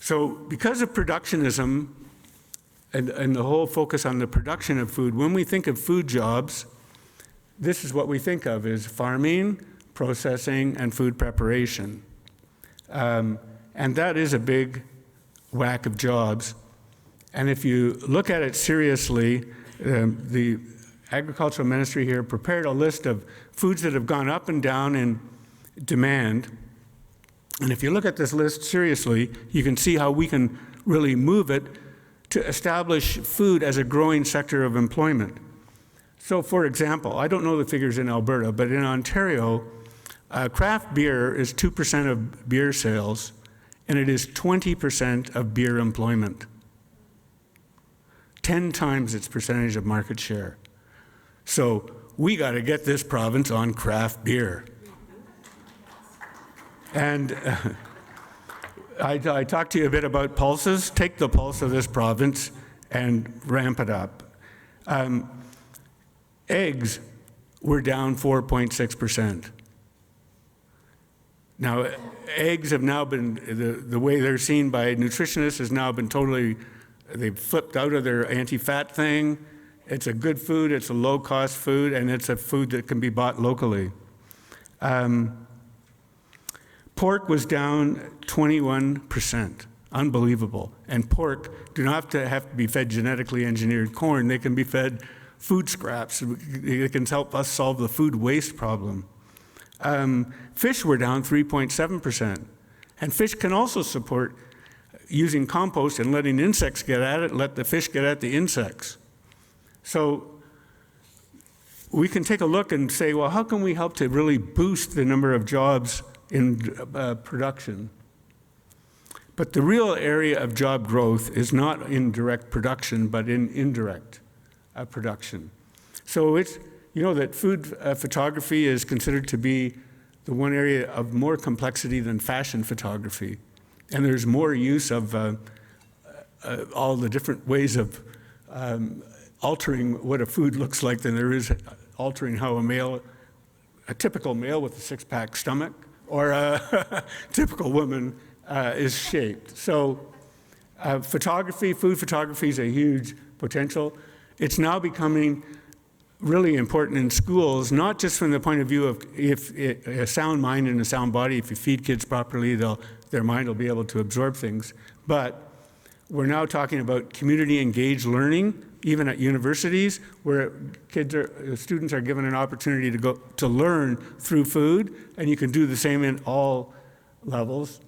So because of productionism and the whole focus on the production of food, when we think of food jobs, this is what we think of is farming, processing, and food preparation. And that is a big whack of jobs. And if you look at it seriously, the agricultural ministry here prepared a list of foods that have gone up and down in demand. And if you look at this list seriously, you can see how we can really move it to establish food as a growing sector of employment. So for example, I don't know the figures in Alberta, but in Ontario, craft beer is 2% of beer sales, and it is 20% of beer employment. 10 times its percentage of market share. So we got to get this province on craft beer. And I talked to you a bit about pulses. Take the pulse of this province and ramp it up. Eggs were down 4.6%. Now, eggs have now been, the way they're seen by nutritionists has now been totally, they've flipped out of their anti-fat thing. It's a good food, it's a low-cost food, and it's a food that can be bought locally. Pork was down 21%. Unbelievable. And pork do not have to be fed genetically engineered corn. They can be fed food scraps. It can help us solve the food waste problem. Fish were down 3.7%. And fish can also support using compost and letting insects get at it, let the fish get at the insects. So we can take a look and say, well, how can we help to really boost the number of jobs in production? But the real area of job growth is not in direct production, but in indirect production. So it's, you know that food photography is considered to be the one area of more complexity than fashion photography. And there's more use of all the different ways of altering what a food looks like than there is altering how a typical male with a six-pack stomach or a typical woman is shaped. So photography, food photography is a huge potential. It's now becoming really important in schools, not just from the point of view of if a sound mind and a sound body, if you feed kids properly, their mind will be able to absorb things, but we're now talking about community engaged learning, even at universities, where students are given an opportunity to go to learn through food, and you can do the same in all levels.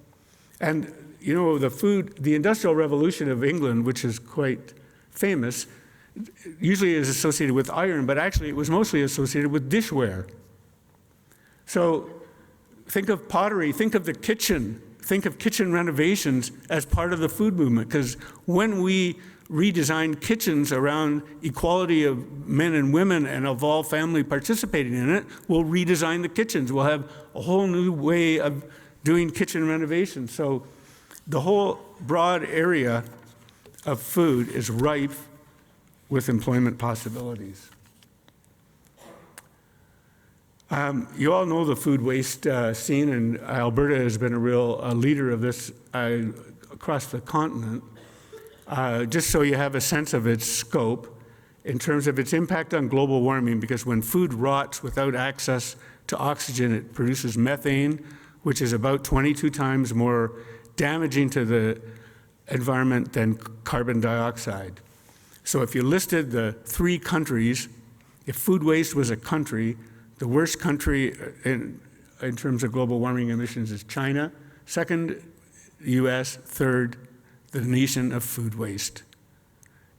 And you know, the Industrial Revolution of England, which is quite famous, usually is associated with iron, but actually it was mostly associated with dishware. So think of pottery, think of the kitchen, think of kitchen renovations as part of the food movement, because when we redesign kitchens around equality of men and women and of all family participating in it, we'll redesign the kitchens. We'll have a whole new way of doing kitchen renovations. So the whole broad area of food is rife with employment possibilities. You all know the food waste scene, and Alberta has been a real leader of this across the continent. Just so you have a sense of its scope in terms of its impact on global warming, because when food rots without access to oxygen, it produces methane, which is about 22 times more damaging to the environment than carbon dioxide. So if you listed the 3 countries, if food waste was a country, the worst country in terms of global warming emissions is China, second, US, third, the nation of food waste.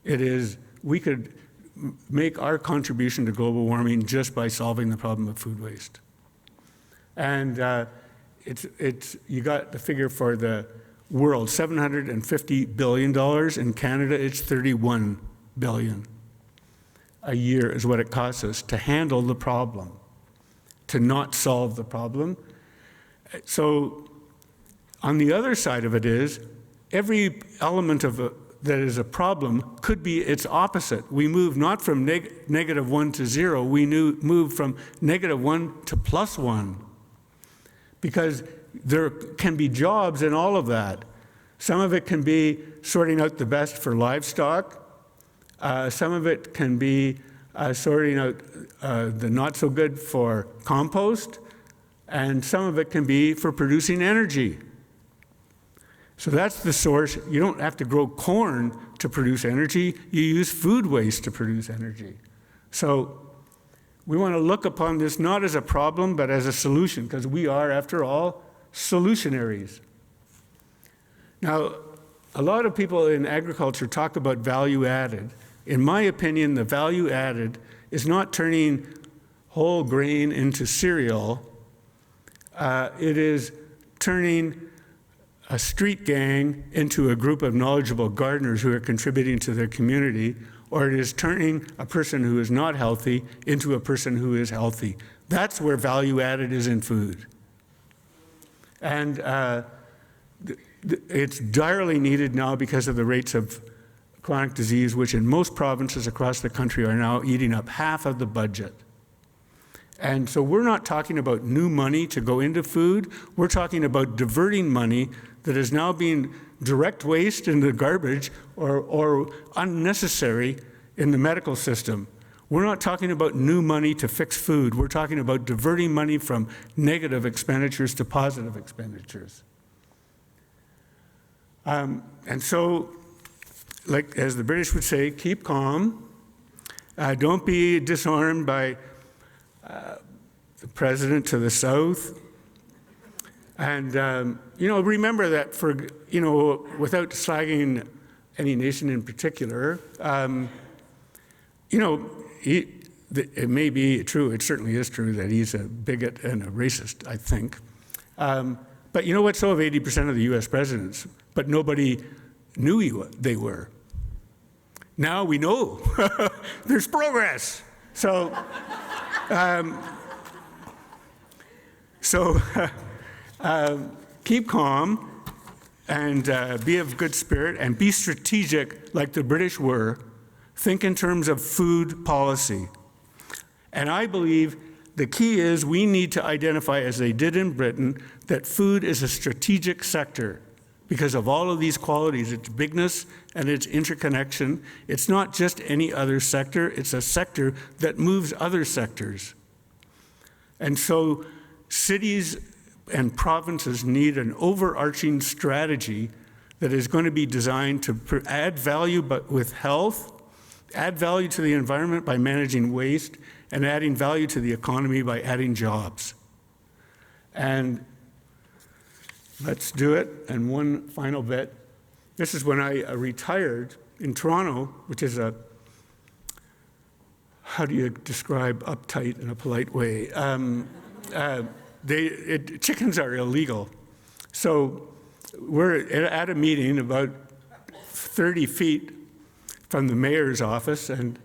We could make our contribution to global warming just by solving the problem of food waste. And you got the figure for the world, $750 billion. In Canada, it's $31 billion a year is what it costs us to handle the problem, to not solve the problem. So on the other side of it is, every element of that is a problem could be its opposite. We move not from -1 to 0, we move from -1 to +1. Because there can be jobs in all of that. Some of it can be sorting out the best for livestock. Some of it can be sorting out the not so good for compost. And some of it can be for producing energy. So that's the source. You don't have to grow corn to produce energy. You use food waste to produce energy. So we want to look upon this not as a problem, but as a solution, because we are, after all, solutionaries. Now, a lot of people in agriculture talk about value added. In my opinion, the value added is not turning whole grain into cereal. It is turning a street gang into a group of knowledgeable gardeners who are contributing to their community, or it is turning a person who is not healthy into a person who is healthy. That's where value added is in food. And it's direly needed now because of the rates of chronic disease, which in most provinces across the country are now eating up half of the budget. And so we're not talking about new money to go into food. We're talking about diverting money that is now being direct waste in the garbage or unnecessary in the medical system. We're not talking about new money to fix food. We're talking about diverting money from negative expenditures to positive expenditures. And so, like as the British would say, keep calm. Don't be disarmed by the president to the south. And, remember that without slagging any nation in particular, it may be true, it certainly is true that he's a bigot and a racist, I think. But you know what, so have 80% of the US presidents, but nobody knew they were. Now we know there's progress. So keep calm and be of good spirit and be strategic like the British were. Think in terms of food policy. And I believe the key is we need to identify, as they did in Britain, that food is a strategic sector because of all of these qualities, its bigness and its interconnection. It's not just any other sector, it's a sector that moves other sectors. And so cities and provinces need an overarching strategy that is going to be designed to add value but with health, add value to the environment by managing waste, and adding value to the economy by adding jobs. And let's do it. And one final bit. This is when I retired in Toronto, which is how do you describe uptight in a polite way? Chickens are illegal. So we're at a meeting about 30 feet from the mayor's office, and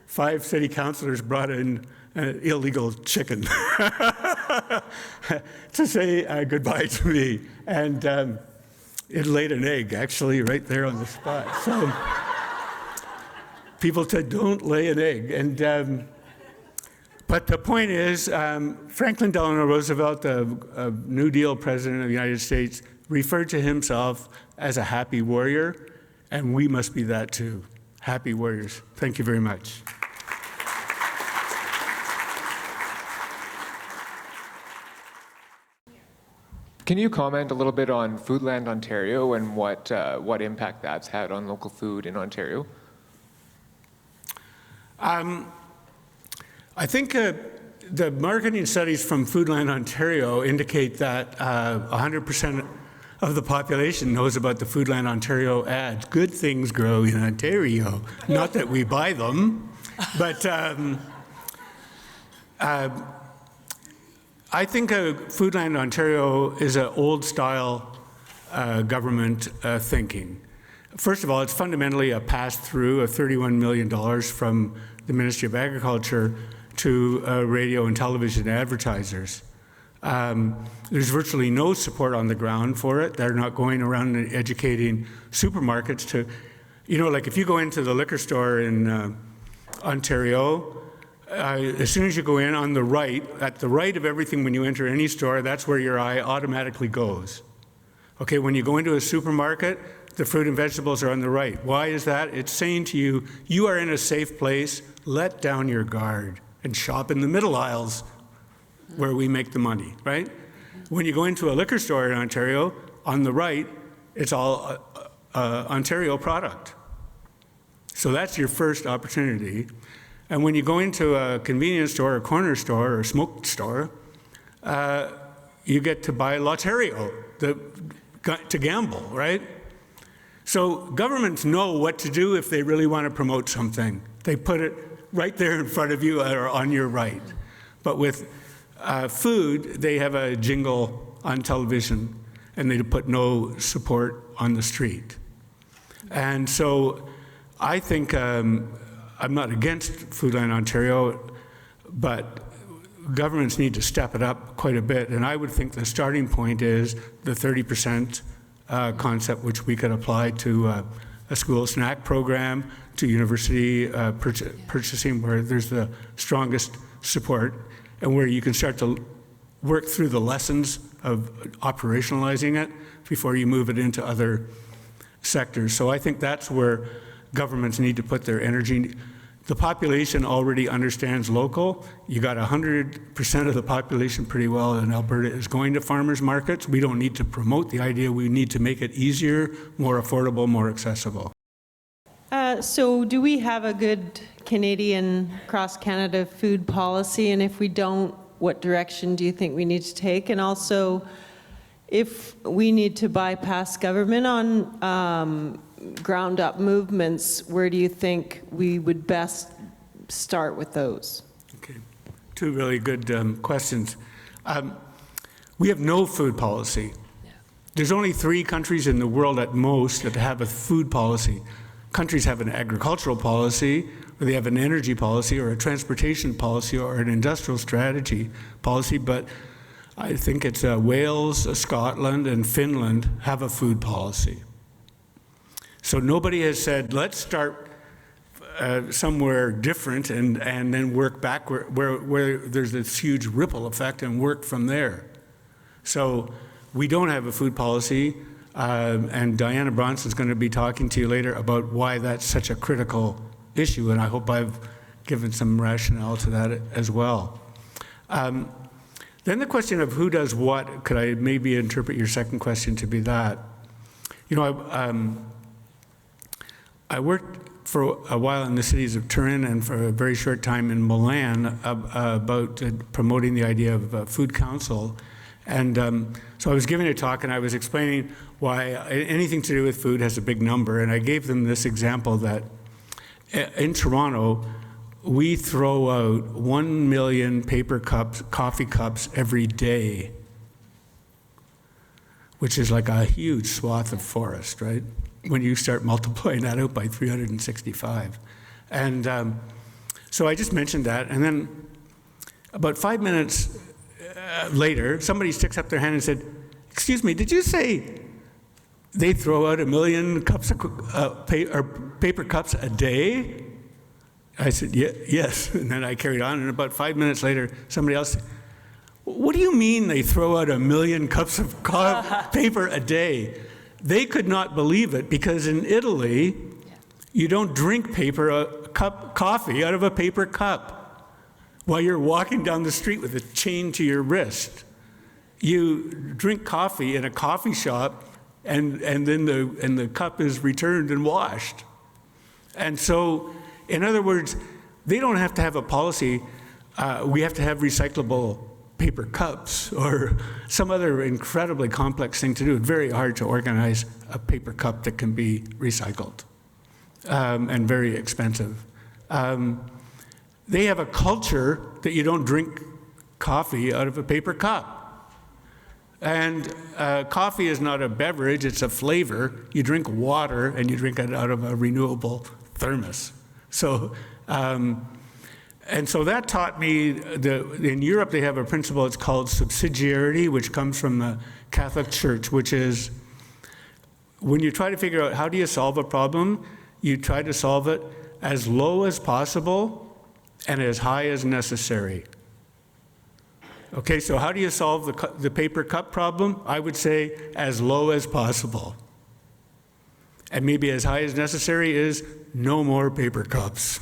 5 city councilors brought in an illegal chicken to say goodbye to me. And it laid an egg, actually, right there on the spot. So people said, don't lay an egg. And but the point is, Franklin Delano Roosevelt, the New Deal president of the United States, referred to himself as a happy warrior, and we must be that too. Happy warriors. Thank you very much. Can you comment a little bit on Foodland Ontario and what impact that's had on local food in Ontario? I think the marketing studies from Foodland Ontario indicate that 100% of the population knows about the Foodland Ontario ads. Good things grow in Ontario. Not that we buy them, but I think Foodland Ontario is an old-style government thinking. First of all, it's fundamentally a pass-through of $31 million from the Ministry of Agriculture to radio and television advertisers. There's virtually no support on the ground for it. They're not going around and educating supermarkets to, like if you go into the liquor store in Ontario, as soon as you go in on the right, at the right of everything when you enter any store, that's where your eye automatically goes. Okay, when you go into a supermarket, the fruit and vegetables are on the right. Why is that? It's saying to you, you are in a safe place, let down your guard and shop in the middle aisles where we make the money, right? When you go into a liquor store in Ontario, on the right, it's all Ontario product. So that's your first opportunity. And when you go into a convenience store, a corner store, or a smoke store, you get to buy Lotterio to gamble, right? So governments know what to do if they really want to promote something. They put it right there in front of you or on your right. But with food, they have a jingle on television, and they put no support on the street. And so I think I'm not against Foodland Ontario, but governments need to step it up quite a bit. And I would think the starting point is the 30% concept, which we could apply to a school snack program, to university purchasing, where there's the strongest support, and where you can start to work through the lessons of operationalizing it before you move it into other sectors. So I think that's where governments need to put their energy. The population already understands local. You got 100% of the population pretty well in Alberta is going to farmers markets. We don't need to promote the idea. We need to make it easier, more affordable, more accessible. So do we have a good Canadian cross-Canada food policy? And if we don't, what direction do you think we need to take? And also, if we need to bypass government on ground-up movements, where do you think we would best start with those? Okay, two really good questions. We have no food policy. There's only 3 countries in the world at most that have a food policy. Countries have an agricultural policy, or they have an energy policy, or a transportation policy, or an industrial strategy policy, but I think it's Wales, Scotland, and Finland have a food policy. So nobody has said, let's start somewhere different and then work back where there's this huge ripple effect and work from there. So we don't have a food policy, and Diana Bronson's going to be talking to you later about why that's such a critical issue, and I hope I've given some rationale to that as well. Then the question of who does what, could I maybe interpret your second question to be that? You know, I worked for a while in the cities of Turin and for a very short time in Milan about promoting the idea of a food council. And so I was giving a talk and I was explaining why anything to do with food has a big number. And I gave them this example that in Toronto, we throw out 1 million paper cups, coffee cups every day, which is like a huge swath of forest, right? When you start multiplying that out by 365. And so I just mentioned that, and then about 5 minutes later, somebody sticks up their hand and said, "Excuse me, did you say they throw out 1 million cups of paper cups a day?" I said, yes, and then I carried on, and about 5 minutes later, somebody else said, "What do you mean they throw out 1 million cups of paper a day?" They could not believe it, because in Italy, you don't drink coffee out of a paper cup while you're walking down the street with a chain to your wrist. You drink coffee in a coffee shop, and then the cup is returned and washed. And so, in other words, they don't have to have a policy. We have to have recyclable paper cups or some other incredibly complex thing to do. It's very hard to organize a paper cup that can be recycled and very expensive. They have a culture that you don't drink coffee out of a paper cup. And coffee is not a beverage, it's a flavor. You drink water and you drink it out of a renewable thermos. So, and so that taught me, in Europe they have a principle, it's called subsidiarity, which comes from the Catholic Church, which is when you try to figure out how do you solve a problem, you try to solve it as low as possible and as high as necessary. Okay, so how do you solve the paper cup problem? I would say as low as possible. And maybe as high as necessary is no more paper cups.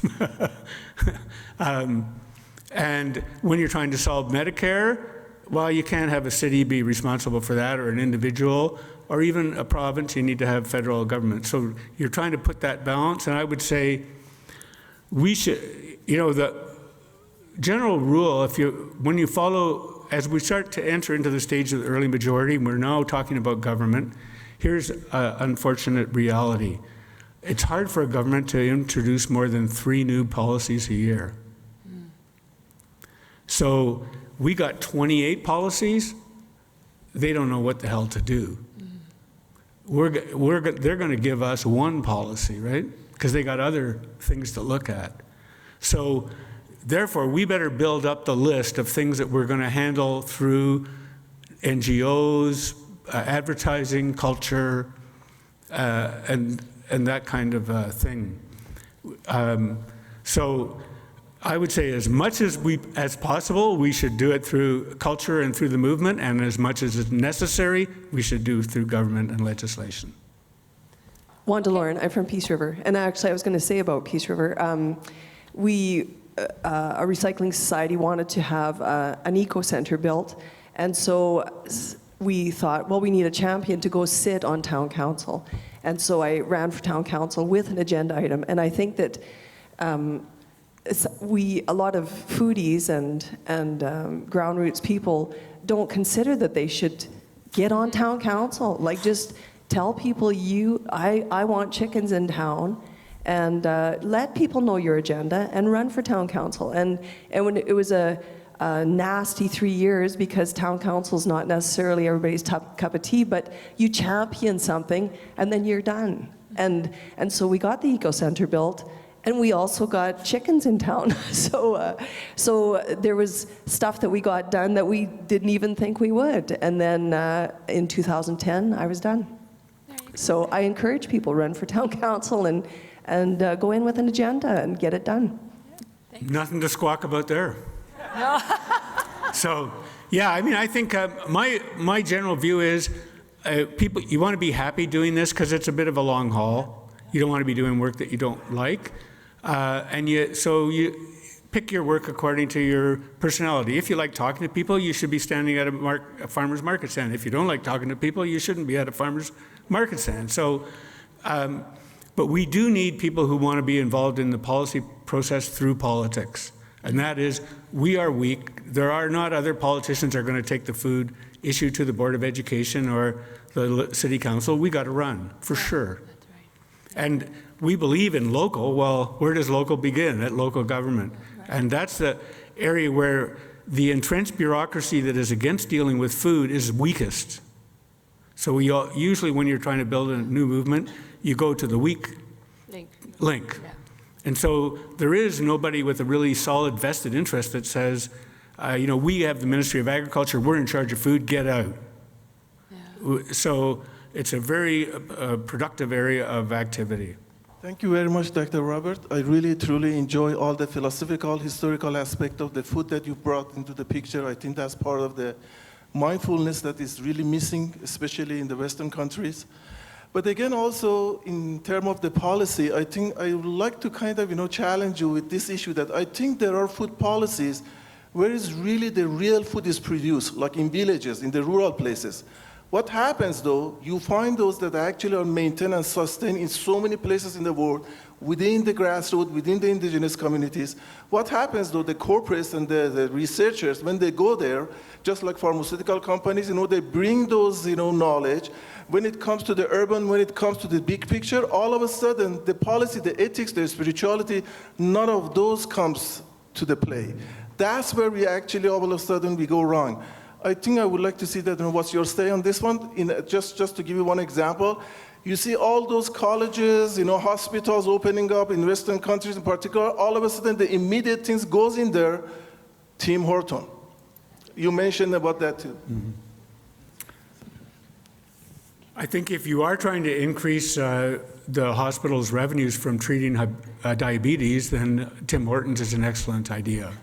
And when you're trying to solve Medicare, well, you can't have a city be responsible for that, or an individual, or even a province. You need to have federal government. So you're trying to put that balance, and I would say we should, the general rule, when you follow, as we start to enter into the stage of the early majority, we're now talking about government, here's an unfortunate reality. It's hard for a government to introduce more than 3 new policies a year. So we got 28 policies. They don't know what the hell to do. They're going to give us 1 policy, right? Because they got other things to look at. So therefore, we better build up the list of things that we're going to handle through NGOs, advertising, culture, and that kind of thing. So I would say as much as possible, we should do it through culture and through the movement, and as much as is necessary, we should do through government and legislation. Wanda Lauren, I'm from Peace River, and actually I was going to say about Peace River, a recycling society wanted to have an eco-center built, and so we thought, well, we need a champion to go sit on town council. And so I ran for town council with an agenda item, and I think that a lot of foodies and ground roots people don't consider that they should get on town council. Like, just tell people I want chickens in town, and let people know your agenda and run for town council. And when it was a nasty 3 years, because town council is not necessarily everybody's cup of tea, but you champion something and then you're done. And so we got the eco center built, and we also got chickens in town. So there was stuff that we got done that we didn't even think we would. And then in 2010, I was done. So I encourage people, run for town council and go in with an agenda and get it done. Nothing to squawk about there. So, yeah, I mean, I think my general view is people, you want to be happy doing this because it's a bit of a long haul. You don't want to be doing work that you don't like. So you pick your work according to your personality. If you like talking to people, you should be standing at a farmer's market stand. If you don't like talking to people, you shouldn't be at a farmer's market stand. So, but we do need people who want to be involved in the policy process through politics. And that is, we are weak. There are not other politicians that are going to take the food issue to the Board of Education or the City Council. We got to run, for sure. That's right. And we believe in local. Well, where does local begin? At local government. Right. And that's the area where the entrenched bureaucracy that is against dealing with food is weakest. So usually when you're trying to build a new movement, you go to the weak link. Yeah. And so there is nobody with a really solid vested interest that says, we have the Ministry of Agriculture, we're in charge of food, get out. Yeah. So it's a very productive area of activity. Thank you very much, Dr. Robert. I really, truly enjoy all the philosophical, historical aspect of the food that you brought into the picture. I think that's part of the mindfulness that is really missing, especially in the Western countries. But again, also in terms of the policy, I think I would like to kind of, challenge you with this issue that I think there are food policies where is really the real food is produced, like in villages, in the rural places. What happens though, you find those that actually are maintained and sustained in so many places in the world, within the grassroots, within the indigenous communities. What happens though, the corporates and the researchers, when they go there, just like pharmaceutical companies, they bring those, knowledge. When it comes to the urban, when it comes to the big picture, all of a sudden, the policy, the ethics, the spirituality, none of those comes to the play. That's where we actually, all of a sudden, we go wrong. I think I would like to see that, what's your stay on this one? Just to give you one example, you see all those colleges, hospitals opening up in Western countries in particular, all of a sudden, the immediate things goes in there, Tim Horton. You mentioned about that too. Mm-hmm. I think if you are trying to increase the hospital's revenues from treating diabetes, then Tim Hortons is an excellent idea.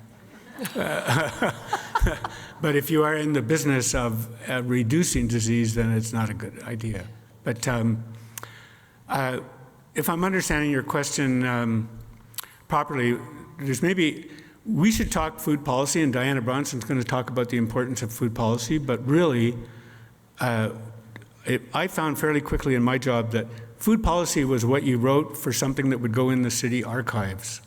But if you are in the business of reducing disease, then it's not a good idea. But if I'm understanding your question properly, we should talk food policy, and Diana Bronson's going to talk about the importance of food policy, but really, I found fairly quickly in my job that food policy was what you wrote for something that would go in the city archives.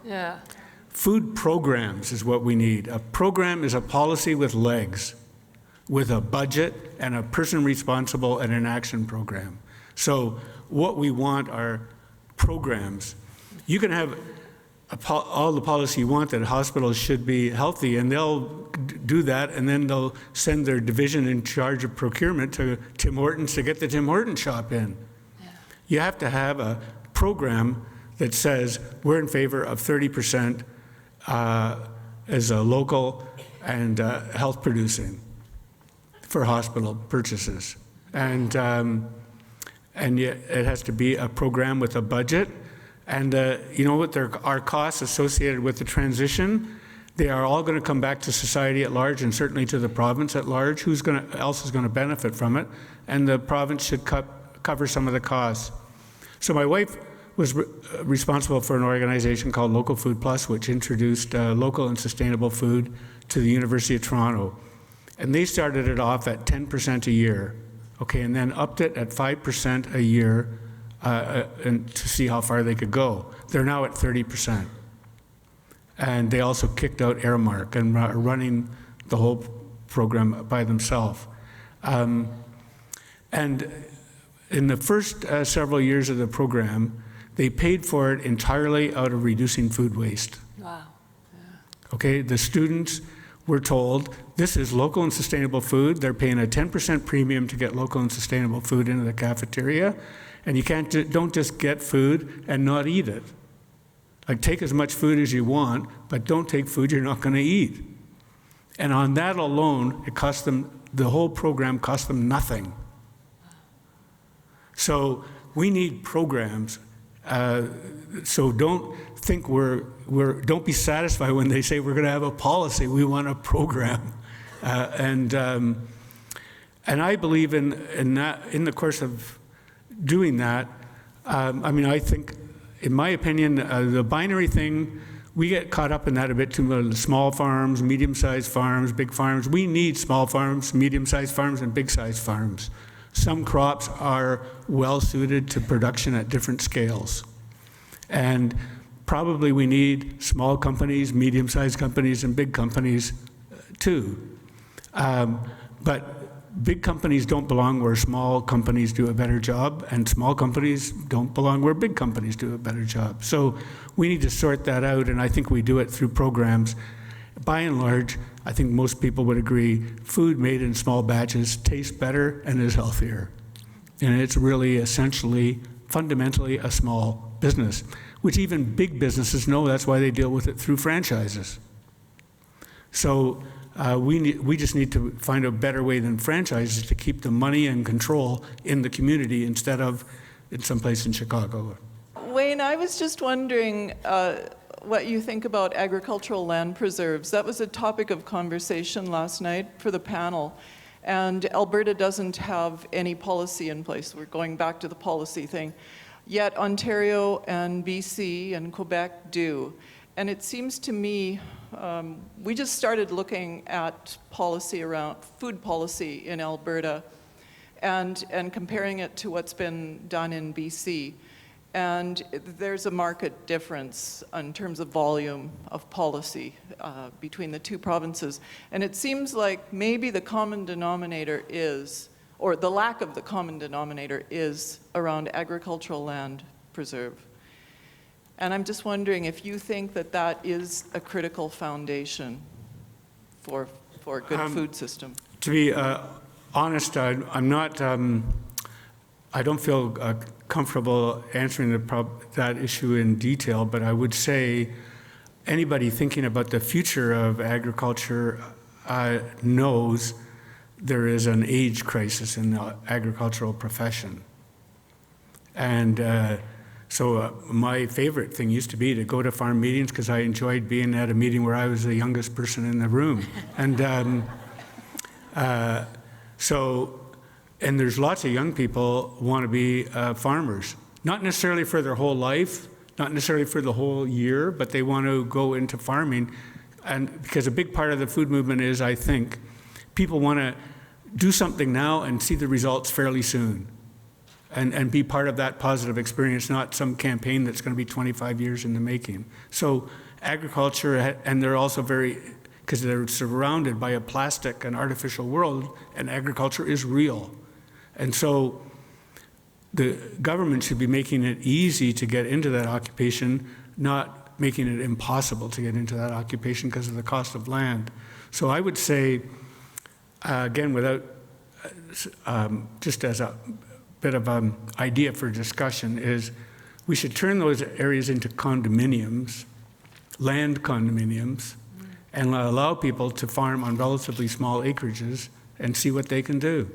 Yeah. Food programs is what we need. A program is a policy with legs, with a budget and a person responsible and an action program. So what we want are programs. You can have all the policy you want that hospitals should be healthy, and they'll do that, and then they'll send their division in charge of procurement to Tim Hortons to get the Tim Hortons shop in. Yeah. You have to have a program that says we're in favor of 30% as a local and health producing for hospital purchases. And yet it has to be a program with a budget. And you know what, there are costs associated with the transition. They are all going to come back to society at large, and certainly to the province at large. Who's else is going to benefit from it? And the province should cover some of the costs. So my wife was responsible for an organization called Local Food Plus, which introduced local and sustainable food to the University of Toronto. And they started it off at 10% a year, okay, and then upped it at 5% a year and to see how far they could go. They're now at 30%. And they also kicked out Airmark and are running the whole program by themselves. And in the first several years of the program, they paid for it entirely out of reducing food waste. Wow. Yeah. Okay, the students were told this is local and sustainable food. They're paying a 10% premium to get local and sustainable food into the cafeteria. And you don't just get food and not eat it. Like, take as much food as you want, but don't take food you're not going to eat. And on that alone, it cost them, the whole program cost them nothing. So we need programs. So don't think don't be satisfied when they say we're going to have a policy. We want a program. And I believe in that, in the course of doing that, I mean, I think, in my opinion, the binary thing, we get caught up in that a bit too much. Small farms, medium-sized farms, big farms. We need small farms, medium-sized farms, and big-sized farms. Some crops are well-suited to production at different scales. And probably we need small companies, medium-sized companies, and big companies too. But big companies don't belong where small companies do a better job, and small companies don't belong where big companies do a better job. So we need to sort that out, and I think we do it through programs. By and large, I think most people would agree, food made in small batches tastes better and is healthier. And it's really essentially, fundamentally, a small business, which even big businesses know. That's why they deal with it through franchises. So we just need to find a better way than franchises to keep the money and control in the community instead of in some place in Chicago. Wayne, I was just wondering what you think about agricultural land preserves. That was a topic of conversation last night for the panel. And Alberta doesn't have any policy in place. We're going back to the policy thing. Yet Ontario and BC and Quebec do. And it seems to me, we just started looking at policy around food policy in Alberta and comparing it to what's been done in BC. And there's a marked difference in terms of volume of policy between the two provinces. And it seems like maybe the common denominator is, or the lack of the common denominator is around agricultural land preserve. And I'm just wondering if you think that that is a critical foundation for a good food system. To be honest, I'm not, I don't feel comfortable answering that issue in detail, but I would say anybody thinking about the future of agriculture knows there is an age crisis in the agricultural profession. And So my favorite thing used to be to go to farm meetings because I enjoyed being at a meeting where I was the youngest person in the room. And and there's lots of young people want to be farmers, not necessarily for their whole life, not necessarily for the whole year, but they want to go into farming. And because a big part of the food movement is, I think, people want to do something now and see the results fairly soon. And be part of that positive experience, not some campaign that's going to be 25 years in the making. So agriculture, and they're also because they're surrounded by a plastic and artificial world, and agriculture is real. And so the government should be making it easy to get into that occupation, not making it impossible to get into that occupation because of the cost of land. So I would say, again, without, just as a bit of an idea for discussion, is we should turn those areas into condominiums, land condominiums, and allow people to farm on relatively small acreages and see what they can do.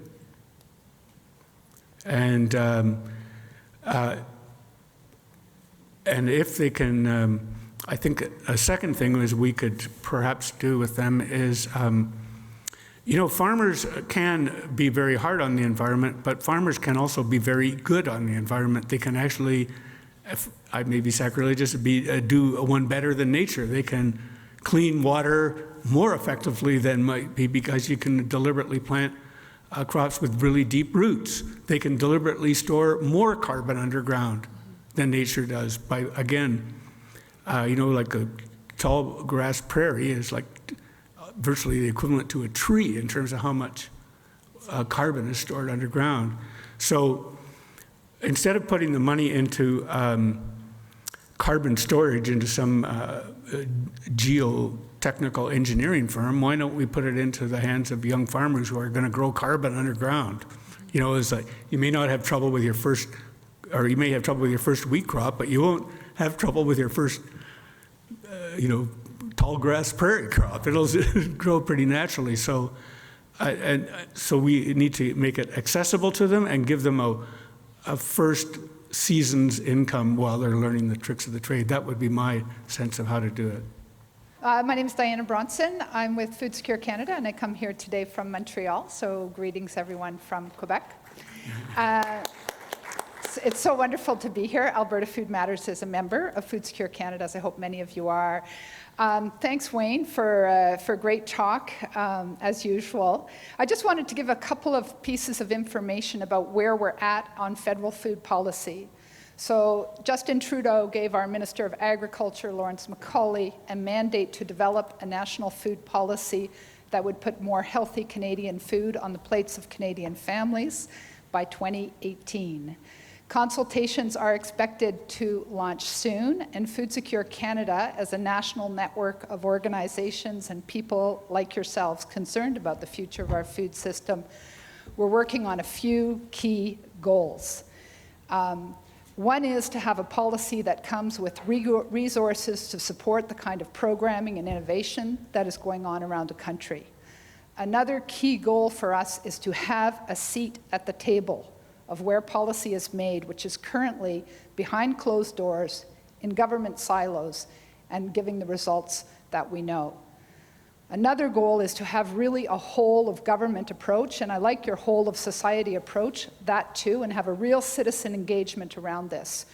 And if they can, I think a second thing is we could perhaps do with them is, you know, farmers can be very hard on the environment, but farmers can also be very good on the environment. They can actually, if I may be sacrilegious, do one better than nature. They can clean water more effectively than might be because you can deliberately plant crops with really deep roots. They can deliberately store more carbon underground than nature does by, again, you know, like a tall grass prairie is like virtually the equivalent to a tree in terms of how much carbon is stored underground. So instead of putting the money into carbon storage into some geotechnical engineering firm, why don't we put it into the hands of young farmers who are going to grow carbon underground? You know, it's like you may not have trouble with your first, or you may have trouble with your first wheat crop, but you won't have trouble with your first, you know, tall grass prairie crop. It'll grow pretty naturally. So, so we need to make it accessible to them and give them a first season's income while they're learning the tricks of the trade. That would be my sense of how to do it. My name is Diana Bronson. I'm with Food Secure Canada, and I come here today from Montreal. So greetings, everyone from Quebec. It's so wonderful to be here. Alberta Food Matters is a member of Food Secure Canada, as I hope many of you are. Thanks, Wayne, for a great talk, as usual. I just wanted to give a couple of pieces of information about where we're at on federal food policy. So Justin Trudeau gave our Minister of Agriculture, Lawrence MacAulay, a mandate to develop a national food policy that would put more healthy Canadian food on the plates of Canadian families by 2018. Consultations are expected to launch soon, and Food Secure Canada, as a national network of organizations and people like yourselves concerned about the future of our food system, we're working on a few key goals. One is to have a policy that comes with resources to support the kind of programming and innovation that is going on around the country. Another key goal for us is to have a seat at the table of where policy is made, which is currently behind closed doors in government silos and giving the results that we know. Another goal is to have really a whole of government approach, and I like your whole of society approach, that too, and have a real citizen engagement around this.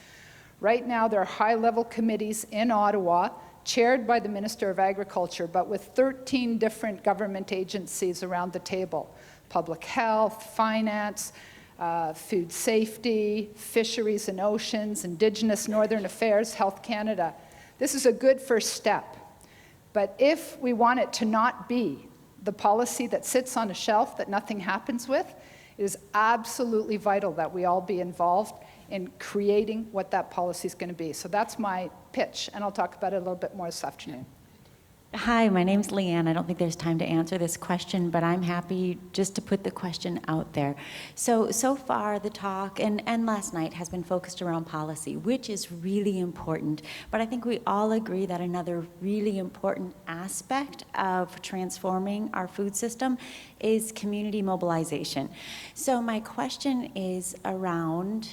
Right now, there are high-level committees in Ottawa, chaired by the Minister of Agriculture, but with 13 different government agencies around the table: public health, finance, food safety, fisheries and oceans, Indigenous Northern Affairs, Health Canada. This is a good first step. But if we want it to not be the policy that sits on a shelf that nothing happens with, it is absolutely vital that we all be involved in creating what that policy is going to be. So that's my pitch, and I'll talk about it a little bit more this afternoon. Hi, my name's Leanne. I don't think there's time to answer this question, but I'm happy just to put the question out there. So far the talk and last night has been focused around policy, which is really important. But I think we all agree that another really important aspect of transforming our food system is community mobilization. So my question is around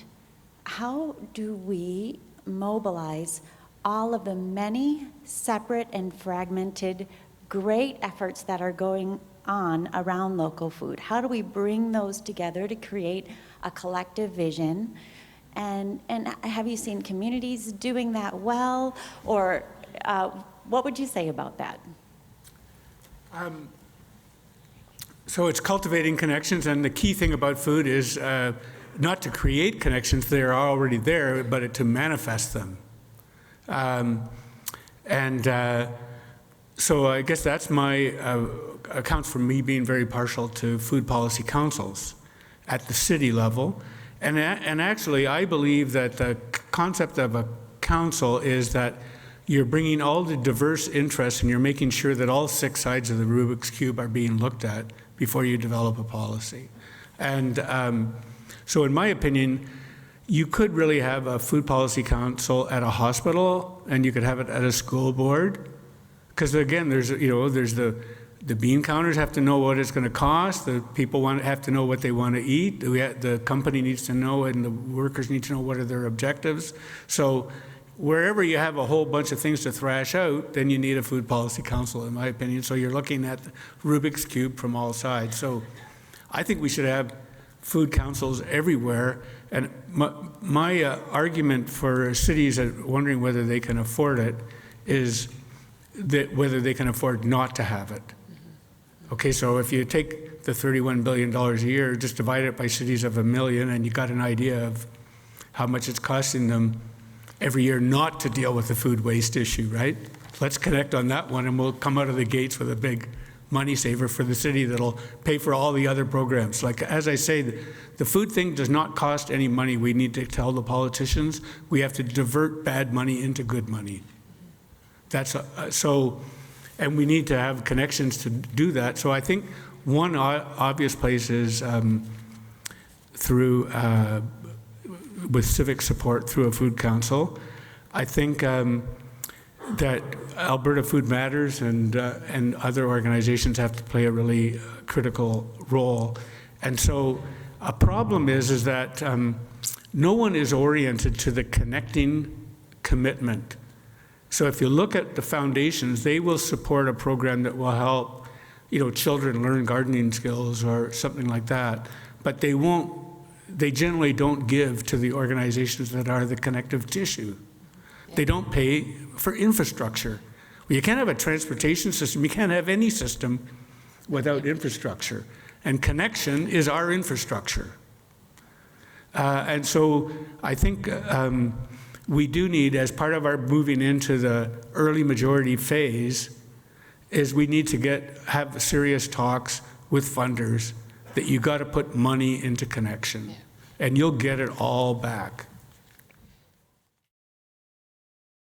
how do we mobilize all of the many separate and fragmented great efforts that are going on around local food? How do we bring those together to create a collective vision? And have you seen communities doing that well? Or what would you say about that? So it's cultivating connections, and the key thing about food is not to create connections, they're already there, but to manifest them. So I guess that's my accounts for me being very partial to food policy councils at the city level. And actually, I believe that the concept of a council is that you're bringing all the diverse interests and you're making sure that all 6 sides of the Rubik's Cube are being looked at before you develop a policy. And so in my opinion, you could really have a food policy council at a hospital, and you could have it at a school board. Because again, there's the bean counters have to know what it's going to cost. The people have to know what they want to eat. The company needs to know, and the workers need to know what are their objectives. So wherever you have a whole bunch of things to thrash out, then you need a food policy council, in my opinion. So you're looking at the Rubik's Cube from all sides. So I think we should have food councils everywhere. And my argument for cities that wondering whether they can afford it is that whether they can afford not to have it. Okay, so if you take the $31 billion a year, just divide it by cities of 1 million, and you got an idea of how much it's costing them every year not to deal with the food waste issue, right? Let's connect on that one, and we'll come out of the gates with a big money saver for the city that'll pay for all the other programs. Like, as I say, the food thing does not cost any money. We need to tell the politicians we have to divert bad money into good money. That's and we need to have connections to do that. So I think one obvious place is through with civic support through a food council. I think that Alberta Food Matters and other organizations have to play a really critical role. And so a problem is that no one is oriented to the connecting commitment. So if you look at the foundations, they will support a program that will help, children learn gardening skills or something like that. But they generally don't give to the organizations that are the connective tissue. They don't pay for infrastructure. Well, you can't have a transportation system. You can't have any system without infrastructure. And connection is our infrastructure. And so I think we do need, as part of our moving into the early majority phase, is we need to have serious talks with funders that you got to put money into connection, and you'll get it all back.